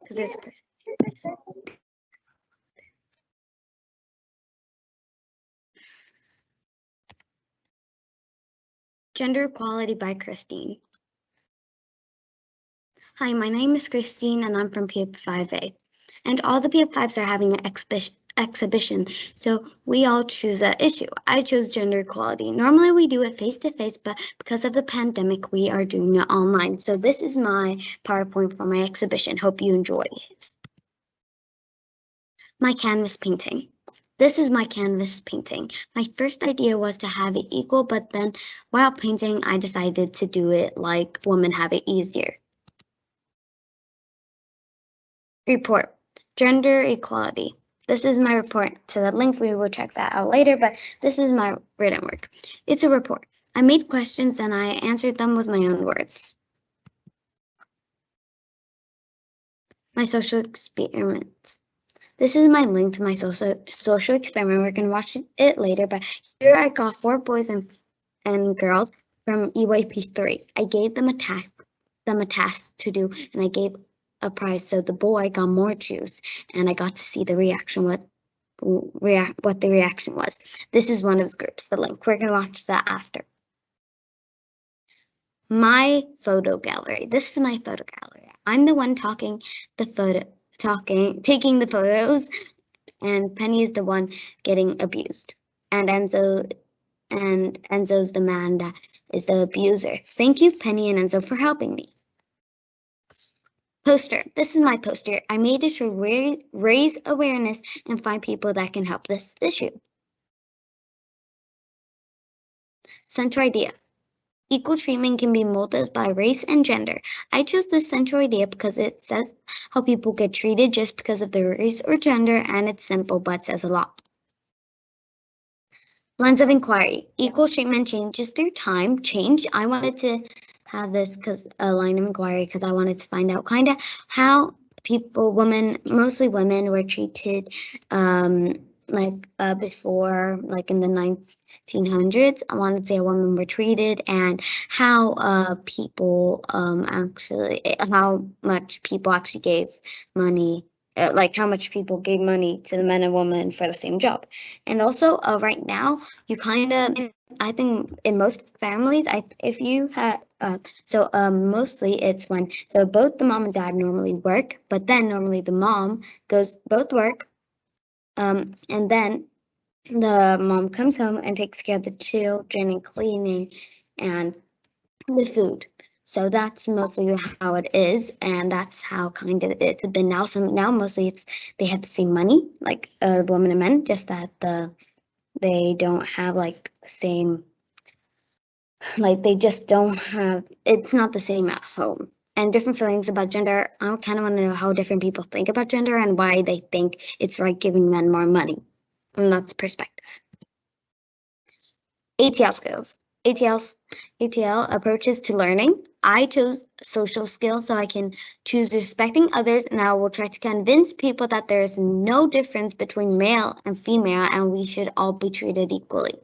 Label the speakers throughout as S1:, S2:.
S1: because there's a person. Gender Equality by Kerstin. Hi, my name is Kerstin and I'm from PF5A. And all the PF5s are having an exhibition, so we all choose an issue. I chose gender equality. Normally we do it face-to-face, but because of the pandemic, we are doing it online. So this is my PowerPoint for my exhibition. Hope you enjoy it. My canvas painting. This is my canvas painting. My first idea was to have it equal, but then while painting, I decided to do it like women have it easier. Report, gender equality. This is my report. To the link, we will check that out later, but this is my written work. It's a report. I made questions and I answered them with my own words. My social experiments. This is my link to my social experiment. We're going to watch it later, but here I got 4 boys and girls from EYP3. I gave them a task to do, and I gave a prize. So the boy got more juice, and I got to see the reaction, what the reaction was. This is one of the groups, the link. We're going to watch that after. My photo gallery. This is my photo gallery. I'm the one taking the photos, and Penny is the one getting abused. And Enzo's the man that is the abuser. Thank you, Penny and Enzo, for helping me. Poster. This is my poster. I made it to raise awareness and find people that can help this issue. Central idea. Equal treatment can be molded by race and gender. I chose this central idea because it says how people get treated just because of their race or gender, and it's simple but says a lot. Lens of inquiry. Equal treatment changes through time. I wanted to have this because a line of inquiry because I wanted to find out kind of how mostly women were treated before, like in the 1900s. I wanted to see how women were treated and how how much people actually gave money. How much people gave money to the men and women for the same job. And also right now, you I think in most families, if you had, mostly it's when, so both the mom and dad normally work, but then normally the mom both work, and then the mom comes home and takes care of the children and cleaning and the food. So that's mostly how it is, and that's how kind of it's been now. So now mostly they have the same money, like women and men, just that they don't have same, they just don't have, it's not the same at home. And different feelings about gender. I kind of want to know how different people think about gender and why they think it's right giving men more money. And that's perspective. ATL skills. ATL approaches to learning. I chose social skills so I can choose respecting others, and I will try to convince people that there is no difference between male and female and we should all be treated equally.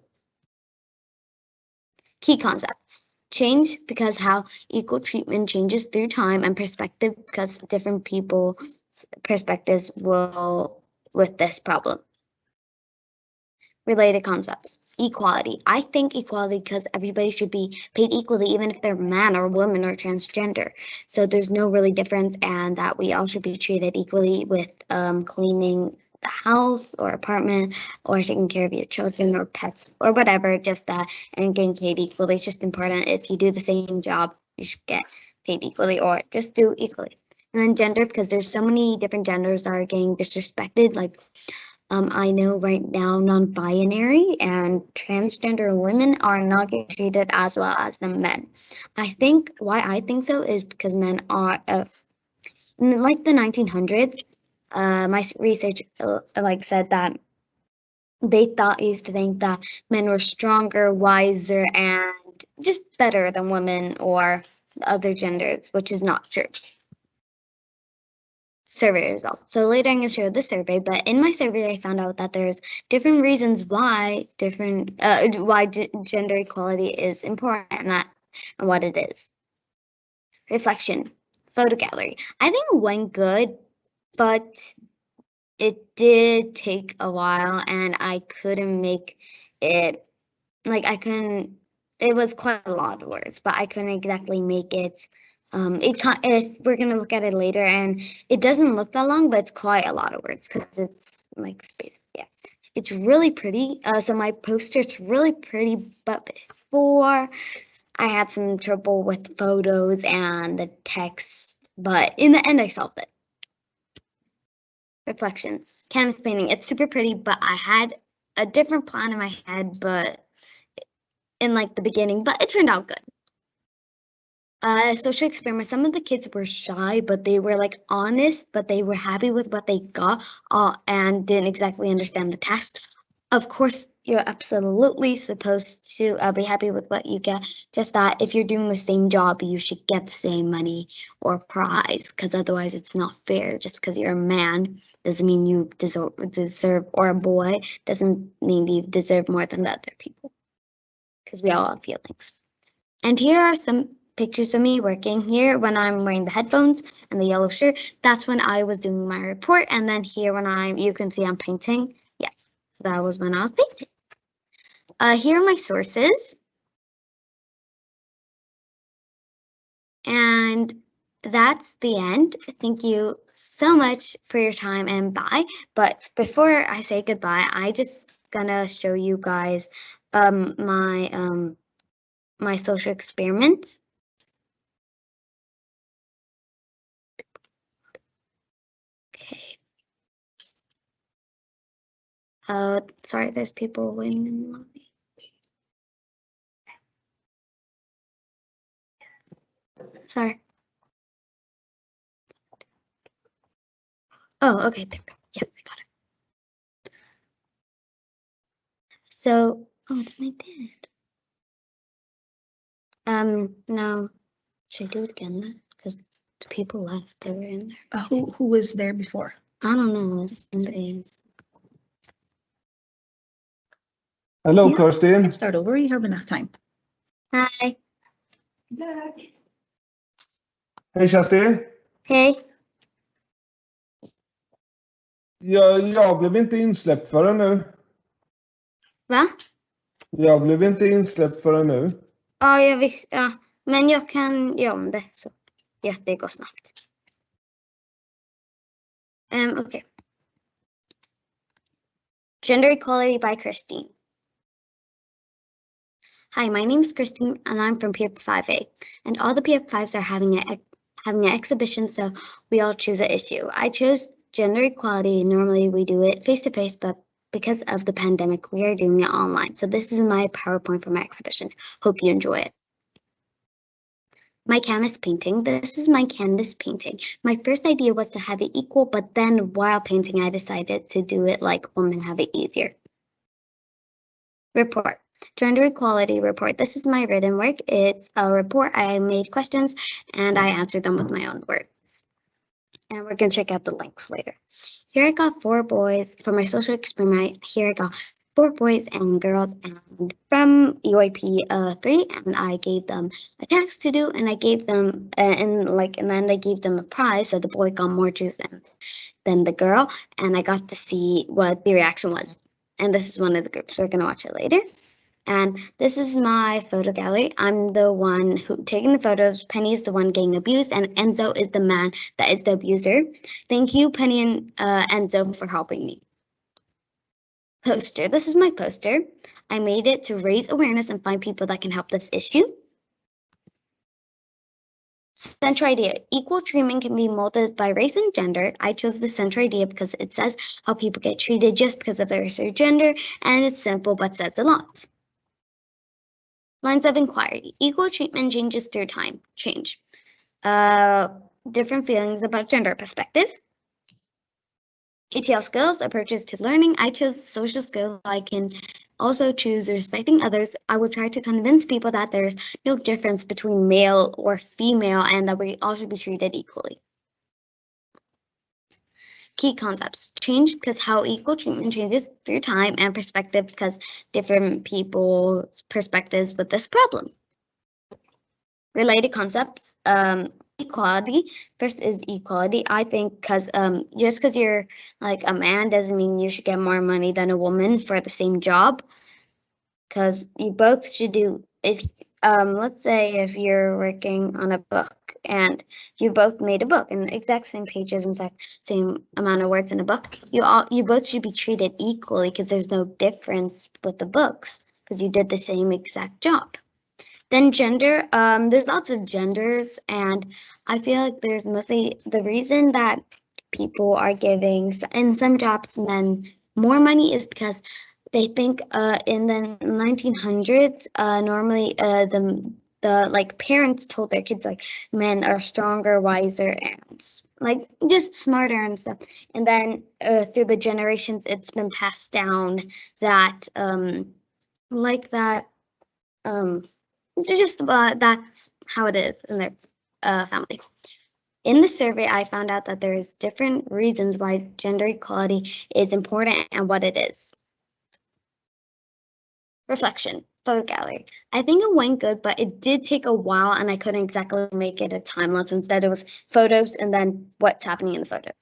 S1: Key concepts. Change because how equal treatment changes through time, and perspective because different people's perspectives will with this problem. Related concepts. Equality. I think equality because everybody should be paid equally, even if they're man or woman or transgender. So there's no really difference, and that we all should be treated equally with cleaning the house or apartment or taking care of your children or pets or whatever, just that, and getting paid equally. It's just important. If you do the same job, you should get paid equally or just do equally. And then gender, because there's so many different genders that are getting disrespected, I know right now non-binary and transgender women are not getting treated as well as the men. I think why I think so is because men are, in the 1900s, my research said that they used to think that men were stronger, wiser, and just better than women or other genders, which is not true. Survey results. So later I'm going to show the survey, but in my survey I found out that there's different reasons why gender equality is important and what it is. Reflection. Photo gallery. I think it went good, but it did take a while, and I couldn't make it, like, it was quite a lot of words, but I couldn't exactly make it. If we're gonna look at it later, and it doesn't look that long, but it's quite a lot of words because it's like space. Yeah, it's really pretty. So my poster's really pretty, but before I had some trouble with photos and the text, but in the end I solved it. Reflections, canvas painting. It's super pretty, but I had a different plan in my head, but in like the beginning, but it turned out good. Social experiment. Some of the kids were shy, but they were like honest, but they were happy with what they got, and didn't exactly understand the task. Of course, you're absolutely supposed to be happy with what you get. Just that if you're doing the same job, you should get the same money or prize, because otherwise it's not fair. Just because you're a man doesn't mean you deserve, or a boy doesn't mean you deserve more than the other people, because we all have feelings. And here are some pictures of me working. Here when I'm wearing the headphones and the yellow shirt, that's when I was doing my report. And then here when you can see I'm painting. Yes, so that was when I was painting. Here are my sources. And that's the end. Thank you so much for your time, and bye. But before I say goodbye, I just gonna show you guys my my social experiment. Okay. Sorry, there's people waiting in the lobby. Sorry. Oh, okay, there we go. Yeah, I got it. So, oh, it's my dad. No, should I do it again then? Because the people left, they were in there.
S2: Who was there before?
S1: I don't know, somebody else.
S3: Hello,
S2: Yeah,
S3: Kerstin.
S2: let's start over. You have enough time.
S1: Hi.
S3: Hej Kerstin.
S1: Hej.
S3: Jag blev inte insläppt förrän nu.
S1: Va?
S3: Jag blev inte insläppt förrän nu.
S1: Ja, jag visste. Ja. Men jag kan göra om det så. Ja, det går snabbt. Okay. Gender Equality by Kerstin. Hi, my name is Kerstin, and I'm from PF 5A. And all the PF 5s are having an exhibition, so we all choose an issue. I chose gender equality. Normally we do it face-to-face, but because of the pandemic, we are doing it online. So this is my PowerPoint for my exhibition. Hope you enjoy it. My canvas painting. This is my canvas painting. My first idea was to have it equal, but then while painting, I decided to do it like women have it easier. Report. Gender equality report. This is my written work. It's a report. I made questions and I answered them with my own words. And we're going to check out the links later. Here I got 4 boys for my social experiment. Here I got 4 boys and girls, and from UIP 3, and I gave them a task to do, and I gave them and then I gave them a prize. So the boy got more juice than the girl, and I got to see what the reaction was. And this is one of the groups. We're going to watch it later. And this is my photo gallery. I'm the one who taking the photos. Penny is the one getting abused, and Enzo is the man that is the abuser. Thank you, Penny and Enzo, for helping me. Poster. This is my poster. I made it to raise awareness and find people that can help this issue. Central idea. Equal treatment can be molded by race and gender. I chose the central idea because it says how people get treated just because of their race or gender, and it's simple but says a lot. Lines of inquiry. Equal treatment changes through time. Change. Different feelings about gender perspective. ATL skills, approaches to learning. I chose social skills. I can also choose respecting others. I will try to convince people that there's no difference between male or female and that we all should be treated equally. Key concepts. Change because how equal treatment changes through time, and perspective because different people's perspectives with this problem. Related concepts. equality. First is equality. I think because just because you're like a man doesn't mean you should get more money than a woman for the same job. Because you both should do, if let's say if you're working on a book and you both made a book in the exact same pages and same amount of words in a book, you both should be treated equally because there's no difference with the books because you did the same exact job. Then gender, there's lots of genders, and I feel like there's mostly the reason that people are giving in some jobs men more money is because they think in the 1900s normally the like parents told their kids like men are stronger, wiser, and like just smarter and stuff. And then through the generations, it's been passed down that like that just that's how it is in their family. In the survey, I found out that there's different reasons why gender equality is important and what it is. Reflection, photo gallery. I think it went good, but it did take a while and I couldn't exactly make it a timeline. So instead it was photos and then what's happening in the photo.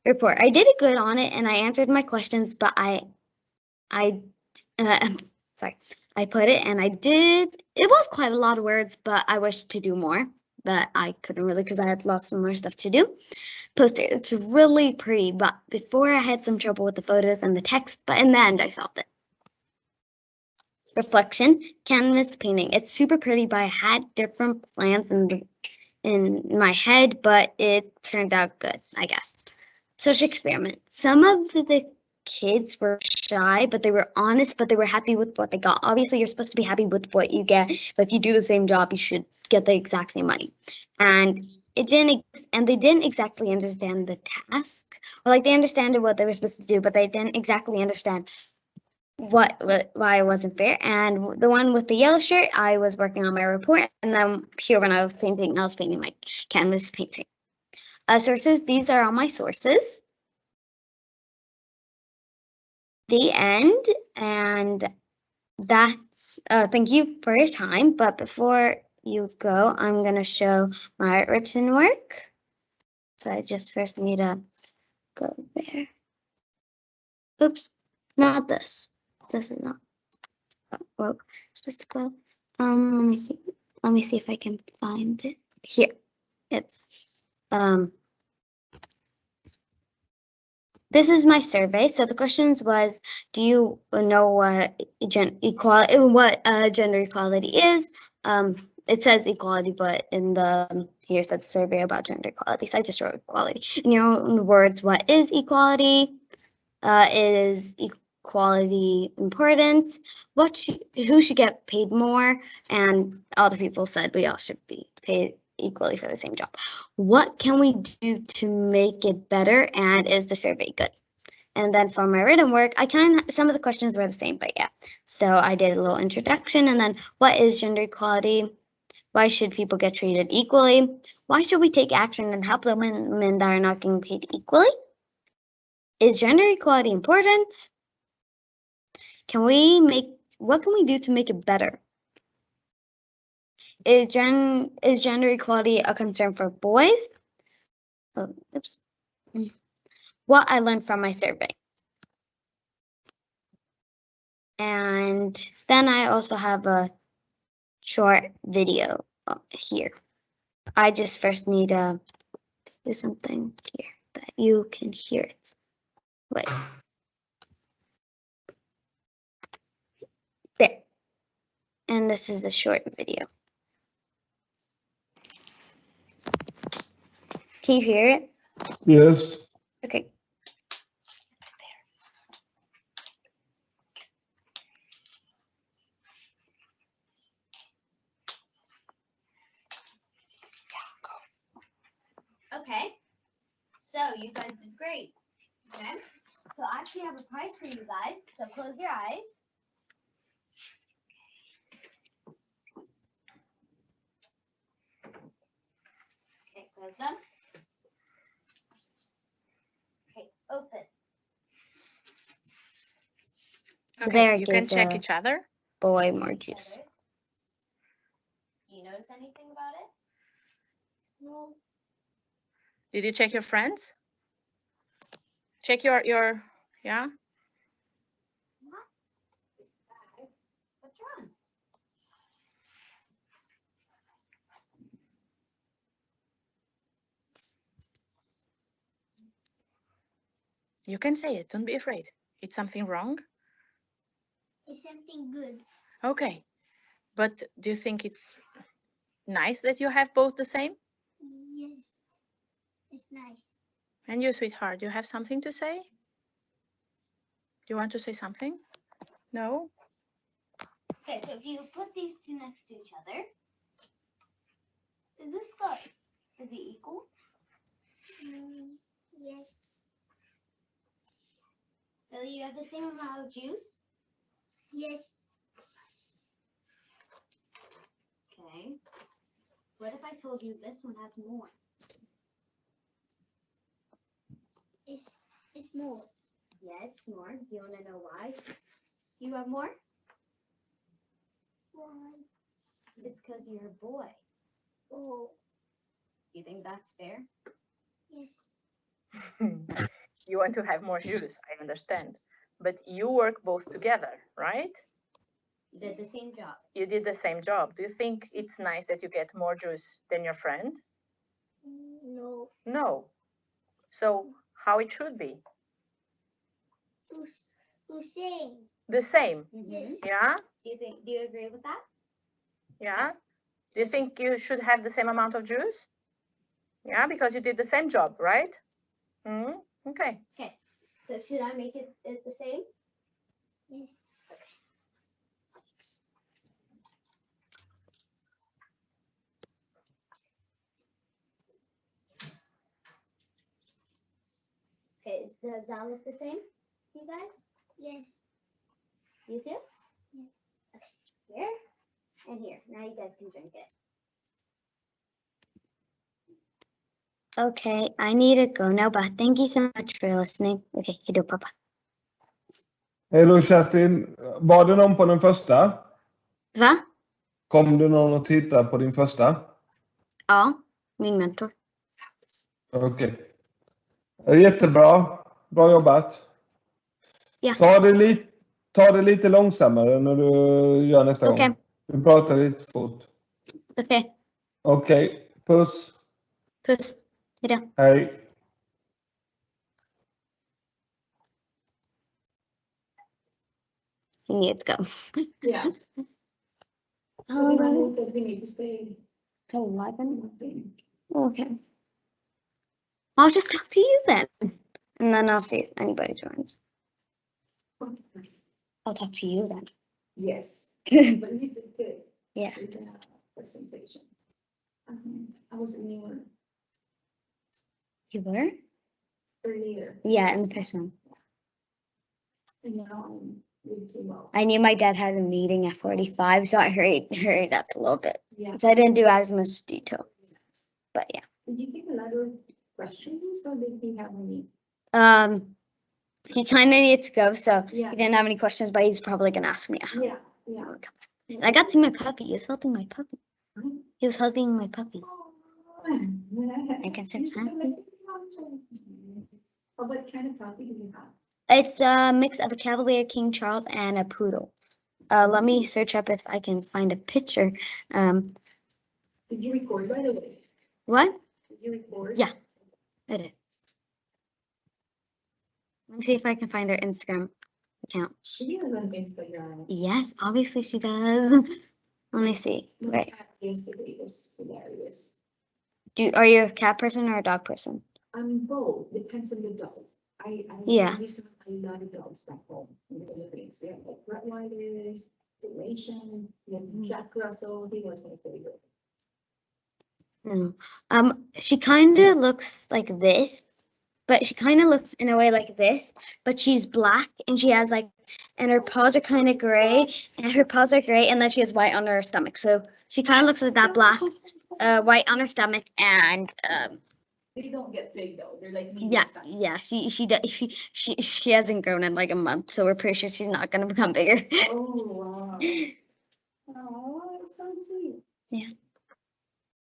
S1: Report. I did it good on it and I answered my questions, but sorry, I put it and it was quite a lot of words, but I wished to do more, but I couldn't really because I had lots of more stuff to do. Poster, it's really pretty, but before I had some trouble with the photos and the text, but in the end I solved it. Reflection, canvas painting. It's super pretty, but I had different plans in my head, but it turned out good, I guess. Social experiment. Some of the kids were shy, but they were honest, but they were happy with what they got. Obviously, you're supposed to be happy with what you get, but if you do the same job, you should get the exact same money. And they didn't exactly understand the task. Or like they understood what they were supposed to do, but they didn't exactly understand why it wasn't fair. And the one with the yellow shirt, I was working on my report, and then here when I was painting my canvas painting. Sources, these are all my sources. The end, and that's thank you for your time. But before you go, I'm gonna show my written work. So I just first need to go there. Oops, not this. This is not where it's supposed to go. Let me see. Let me see if I can find it. Here. It's this is my survey. So the questions was, do you know what gender equality is? It says equality, but in the here it says survey about gender equality. So I just wrote equality. In your own words, what is equality? Is equality important? Who should get paid more? And other people said we all should be paid equally for the same job. What can we do to make it better? And is the survey good? And then for my written work, some of the questions were the same, but yeah. So I did a little introduction, and then what is gender equality? Why should people get treated equally? Why should we take action and help the women that are not getting paid equally? Is gender equality important? What can we do to make it better? Is gender equality a concern for boys? Oh, oops. What I learned from my survey. And then I also have a short video here. I just first need to do something here that you can hear it. Wait. There. And this is a short video. Can you hear it?
S3: Yes.
S1: Okay. Okay, so you guys did great. Okay, so I actually have a prize for you guys. So close your eyes. Okay, close them. Okay, open. So
S4: Okay,
S1: there,
S4: you can check each other.
S1: Boy more juice.
S4: Do you notice anything about it?
S1: No.
S4: No.
S5: Did you check your friends? Check your yeah?
S1: What's wrong?
S5: You can say it. Don't be afraid. It's something wrong?
S4: It's something good.
S5: Okay. But do you think it's nice that you have both the same?
S4: Yes. It's nice.
S5: And you, sweetheart, do you have something to say? Do you want to say something? No?
S1: Okay, so if you put these two next to each other, is this good? Is it equal?
S4: Yes.
S1: So you have the same amount of juice?
S4: Yes.
S1: Okay. What if I told you this one has more?
S4: It's more.
S1: Yeah, it's more. Do you want to know why? You have more?
S4: Why?
S1: It's because you're a boy.
S4: Oh.
S1: Do you think that's fair?
S4: Yes.
S5: You want to have more juice, I understand. But you work both together, right?
S1: You did the same job.
S5: You did the same job. Do you think it's nice that you get more juice than your friend?
S4: No.
S5: No. So how it should be?
S4: To sing.
S5: The same.
S4: Yes.
S5: Yeah?
S1: Do you agree with that?
S5: Yeah? Do you think you should have the same amount of juice? Yeah, because you did the same job, right? Okay.
S1: Okay. So should I make it the same?
S4: Yes.
S1: Okay. Does that look the same to you guys?
S4: Yes.
S1: You too?
S4: Yes.
S1: Here and here. Now you guys can drink it. Okay, I need to go now, but thank you so much for listening. Okay, you do, Papa.
S3: Hej då Kerstin. Var det någon på den första?
S1: Va?
S3: Kom det någon och tittade på din första?
S1: Ja, min mentor.
S3: Okej. Jättebra. Bra jobbat.
S1: Ja.
S3: Ta det lite långsammare när du gör nästa
S1: Okej.
S3: gång. Du pratar lite fort.
S1: Okej,
S3: Okej. Puss.
S1: puss. Hejdå.
S3: Hej.
S1: He needs to go.
S2: Yeah. We need to stay.
S1: Till 11? Okay. I'll just talk to you then. And then I'll see if anybody joins. I'll talk to you then.
S2: Yes. But you did good.
S1: Yeah.
S2: With the presentation. I was in your
S1: You were?
S2: earlier.
S1: Yeah, in person.
S2: And now I'm really well.
S1: I knew my dad had a meeting at 45, so I hurried up a little bit.
S2: Yeah.
S1: So I didn't do as much detail. But yeah.
S2: Did you get a lot of questions or did he have any?
S1: He kind of needs to go, so
S2: Yeah.
S1: he didn't have any questions, but he's probably gonna ask me.
S2: Yeah. Yeah.
S1: I got to see my puppy. He's holding my puppy. He was holding my puppy.
S2: I
S1: can say that.
S2: Oh, what kind of puppy do you have?
S1: It's a mix of a Cavalier King Charles and a poodle. Let me search up if I can find a picture.
S2: Did you record, by the way?
S1: What?
S2: Did you record?
S1: Yeah. I did. Let me see if I can find her Instagram account.
S2: She is on Instagram.
S1: Yes, obviously she does. Let me see.
S2: My
S1: Right.
S2: cat yesterday was hilarious.
S1: Are you a cat person or a dog person?
S2: I'm both. Depends on the dogs. I
S1: Yeah.
S2: used to have a lot of dogs back home in the Philippines. We have like Rottweilers, Dalmatian, we have Jack Russell. He was my favorite.
S1: No. She kind of looks like this, but she kind of looks in a way like this, but she's black and she has like, and her paws are kind of gray, and her paws are gray, and then she has white on her stomach. So she kind of looks like that, black, white on her stomach, and
S2: They don't get big though. They're like
S1: yeah,
S2: medium size.
S1: yeah. She hasn't grown in like a month, so we're pretty sure she's not gonna become bigger.
S2: Oh wow. Oh, that's so sweet.
S1: Yeah.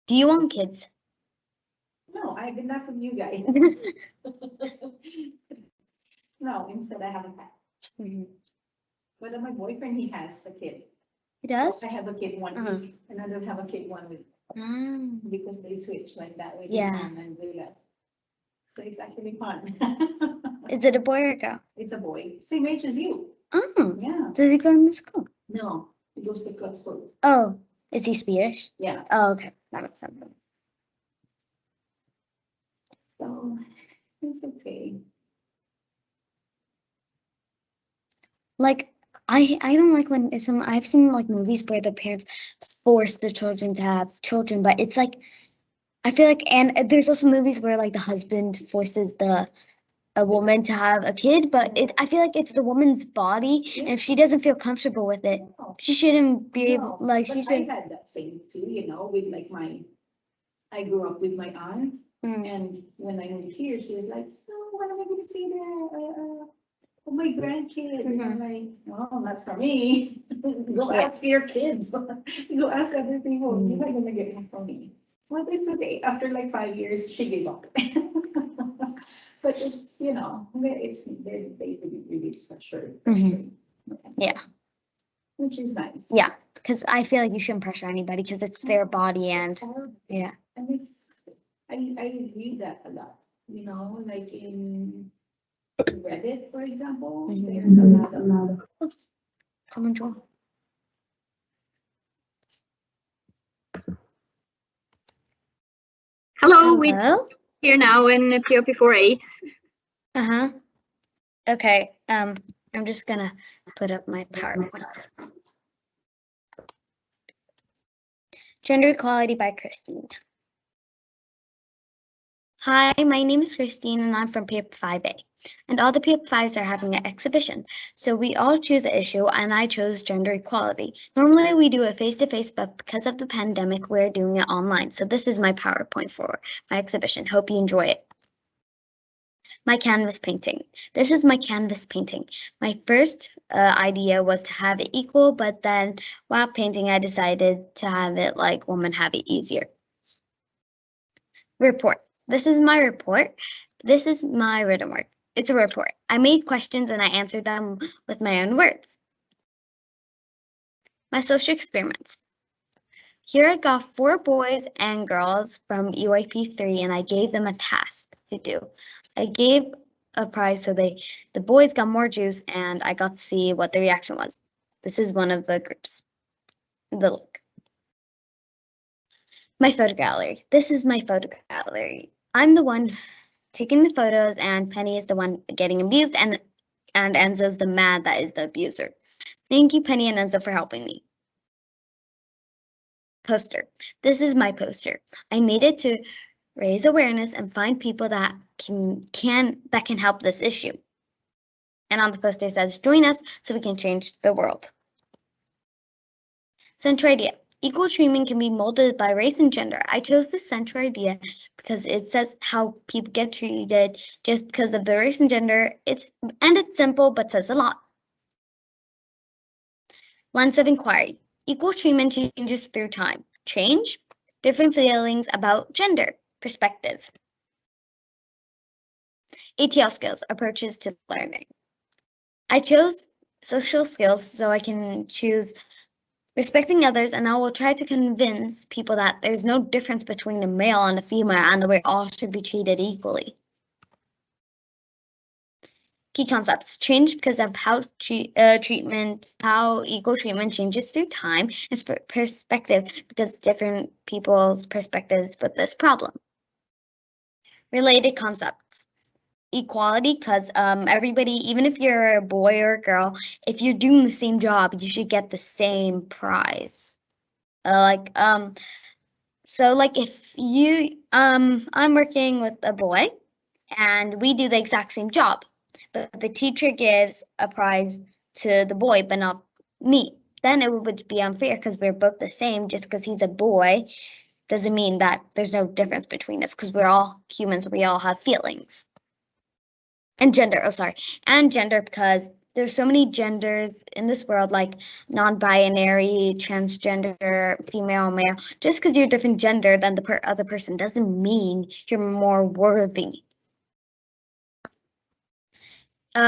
S1: Do you want kids?
S2: I have enough of you guys. No, instead I have a cat.
S1: Mhm.
S2: But my boyfriend, he has a kid.
S1: He
S2: So
S1: does?
S2: I have a kid 1 week, and I don't have a kid 1 week,
S1: Mm.
S2: because they switch like that with
S1: Yeah.
S2: mom and with us. So it's actually fun.
S1: Is it a boy or a girl?
S2: It's a boy, same age as you.
S1: Oh,
S2: Yeah,
S1: does he go in the school?
S2: no, he goes to club school.
S1: Oh, is he Swedish?
S2: Yeah,
S1: Oh, okay. That makes sense.
S2: so it's okay.
S1: Like, I don't like when I've seen like movies where the parents force the children to have children, but it's like, I feel like, and there's also movies where like the husband forces a woman to have a kid, but I feel like it's the woman's body, and if she doesn't feel comfortable with it,
S2: No,
S1: she shouldn't be
S2: no,
S1: able, like,
S2: but
S1: she
S2: I
S1: should.
S2: had that same too, with like I grew up with my aunt,
S1: Mm.
S2: and when I moved here, she was like, so when am I gonna see my grandkids? And I'm like, oh, not for me. Go
S1: Yeah.
S2: ask your kids. Go ask other people. You're not gonna get one from me. But it's okay. After like 5 years, she gave up. But it's, they really pressure.
S1: Mhm. Yeah.
S2: Which is nice.
S1: Yeah, because I feel like you shouldn't pressure anybody because it's their body, and
S2: It's horrible.
S1: yeah.
S2: And I read that a lot, like in Reddit, for example,
S1: Mhm.
S2: there's a lot of.
S1: Someone join.
S6: Hello, we're
S1: Hello?
S6: here now in POP4A.
S1: Uh-huh. Okay, I'm just gonna put up my PowerPoints. Gender Equality by Kerstin. Hi, my name is Christine and I'm from POP5A. And all the POP5s are having an exhibition. So we all choose an issue and I chose gender equality. Normally we do it face-to-face, but because of the pandemic, we're doing it online. So this is my PowerPoint for my exhibition. Hope you enjoy it. My canvas painting. This is my canvas painting. My first idea was to have it equal, but then while painting, I decided to have it like women have it easier. Report. This is my report. This is my written work. It's a report. I made questions and I answered them with my own words. My social experiments. Here I got 4 boys and girls from EYP3 and I gave them a task to do. I gave a prize so the boys got more juice and I got to see what the reaction was. This is one of the groups. The look. My photo gallery. This is my photo gallery. I'm the one taking the photos and Penny is the one getting abused and Enzo's the mad that is the abuser. Thank you, Penny and Enzo, for helping me. Poster. This is my poster. I made it to raise awareness and find people that can help this issue. And on the poster it says, join us so we can change the world. Central idea. Equal treatment can be molded by race and gender. I chose this central idea because it says how people get treated just because of their race and gender. It's simple, but says a lot. Lens of inquiry. Equal treatment changes through time. Change, different feelings about gender, perspective. ATL skills, approaches to learning. I chose social skills so I can choose respecting others, and I will try to convince people that there's no difference between a male and a female and that we all should be treated equally. Key concepts change because of how equal treatment changes through time, and perspective because different people's perspectives with this problem. Related concepts. Equality because everybody, even if you're a boy or a girl, if you're doing the same job, you should get the same prize. So like if you I'm working with a boy and we do the exact same job, but the teacher gives a prize to the boy but not me, then it would be unfair because we're both the same. Just because he's a boy doesn't mean that there's no difference between us because we're all humans, we all have feelings. And gender, and gender because there's so many genders in this world, like non-binary, transgender, female, male. Just because you're a different gender than the other person doesn't mean you're more worthy.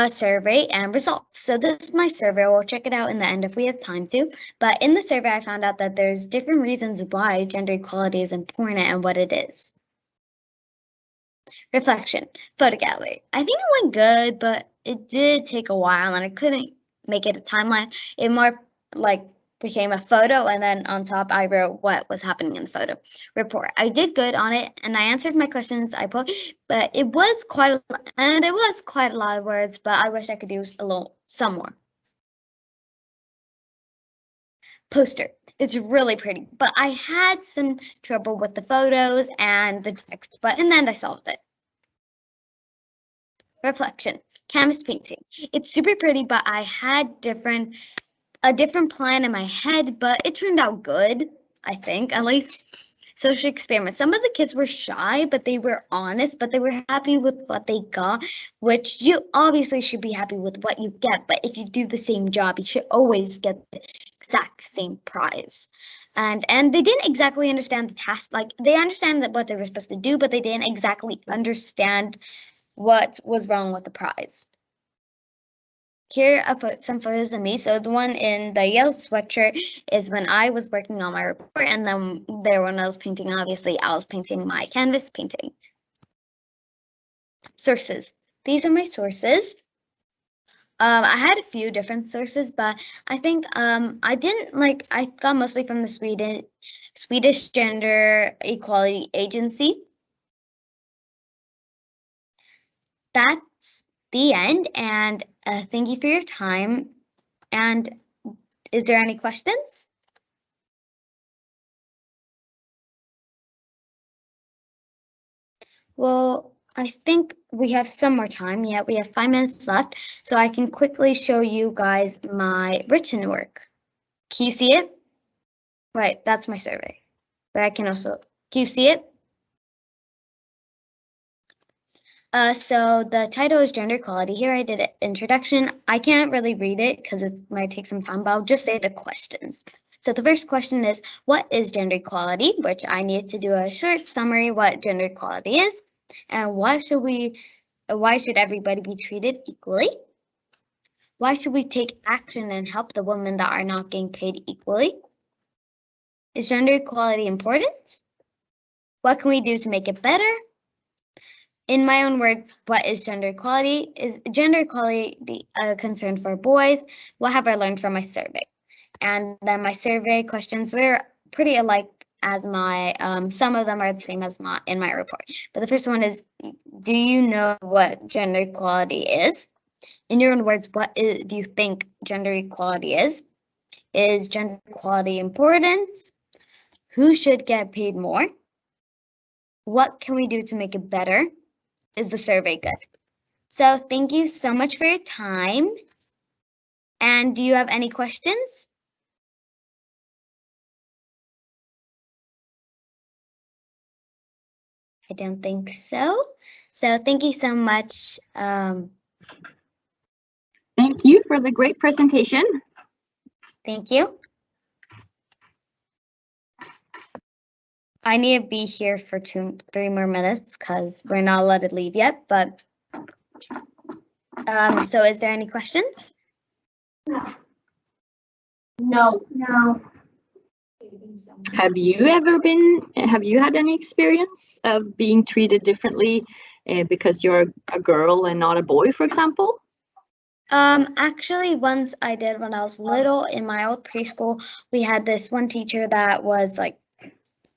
S1: Survey and results. So this is my survey. We'll check it out in the end if we have time to. But in the survey, I found out that there's different reasons why gender equality is important and what it is. Reflection, photo gallery. I think it went good, but it did take a while and I couldn't make it a timeline. It more like became a photo and then on top I wrote what was happening in the photo. Report. I did good on it and I answered my questions I put, but it was quite a lot of words, but I wish I could do some more. Poster. It's really pretty, but I had some trouble with the photos and the text, but in the end I solved it. Reflection, canvas painting. It's super pretty, but I had a different plan in my head, but it turned out good, I think, at least. Social experiment. Some of the kids were shy, but they were honest, but they were happy with what they got, which you obviously should be happy with what you get, but if you do the same job, you should always get the exact same prize. And they didn't exactly understand the task. Like, they understand what they were supposed to do, but they didn't exactly understand what was wrong with the prize. Here are some photos of me. So the one in the yellow sweatshirt is when I was working on my report, and then there when I was painting, obviously I was painting my canvas painting. Sources. These are my sources. I had a few different sources, but I think I got mostly from the Swedish Gender Equality Agency. That's the end, and thank you for your time. And is there any questions? Well, I think we have some more time. Yeah, we have 5 minutes left, so I can quickly show you guys my written work. Can you see it? Right, that's my survey. But I can also, can you see it? So the title is Gender Equality. Here I did an introduction. I can't really read it because it might take some time, but I'll just say the questions. So the first question is, what is gender equality? Which I need to do a short summary what gender equality is, and why should everybody be treated equally? Why should we take action and help the women that are not getting paid equally? Is gender equality important? What can we do to make it better? In my own words, what is gender equality? Is gender equality a concern for boys? What have I learned from my survey? And then my survey questions, they're pretty alike as my, some of them are the same as in my report. But the first one is, do you know what gender equality is? In your own words, do you think gender equality is? Is gender equality important? Who should get paid more? What can we do to make it better? Is the survey good? So thank you so much for your time. And do you have any questions? I don't think so. So thank you so much.
S6: Thank you for the great presentation.
S1: Thank you. I need to be here for 3 more minutes because we're not allowed to leave yet, but so is there any questions?
S4: No.
S6: Have you had any experience of being treated differently because you're a girl and not a boy, for example?
S1: Actually, once I did when I was little in my old preschool, we had this one teacher that was like,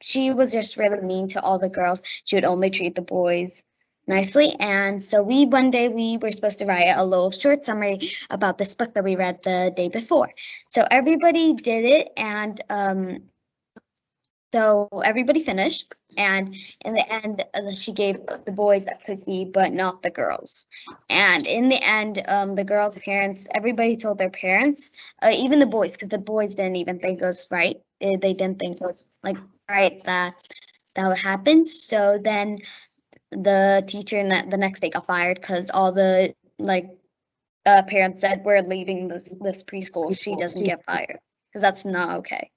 S1: she was just really mean to all the girls. She would only treat the boys nicely. And so one day we were supposed to write a little short summary about this book that we read the day before. So everybody did it, and so everybody finished, and in the end, she gave the boys a cookie, but not the girls. And in the end, the girls' parents, everybody told their parents, even the boys, because the boys didn't even think it was right. They didn't think it was like right that would happen. So then the teacher the next day got fired because all the parent said, we're leaving this preschool, she doesn't get fired, because that's not okay.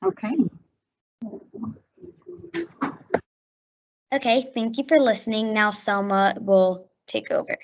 S6: Okay.
S1: Okay, thank you for listening. Now Selma will take over.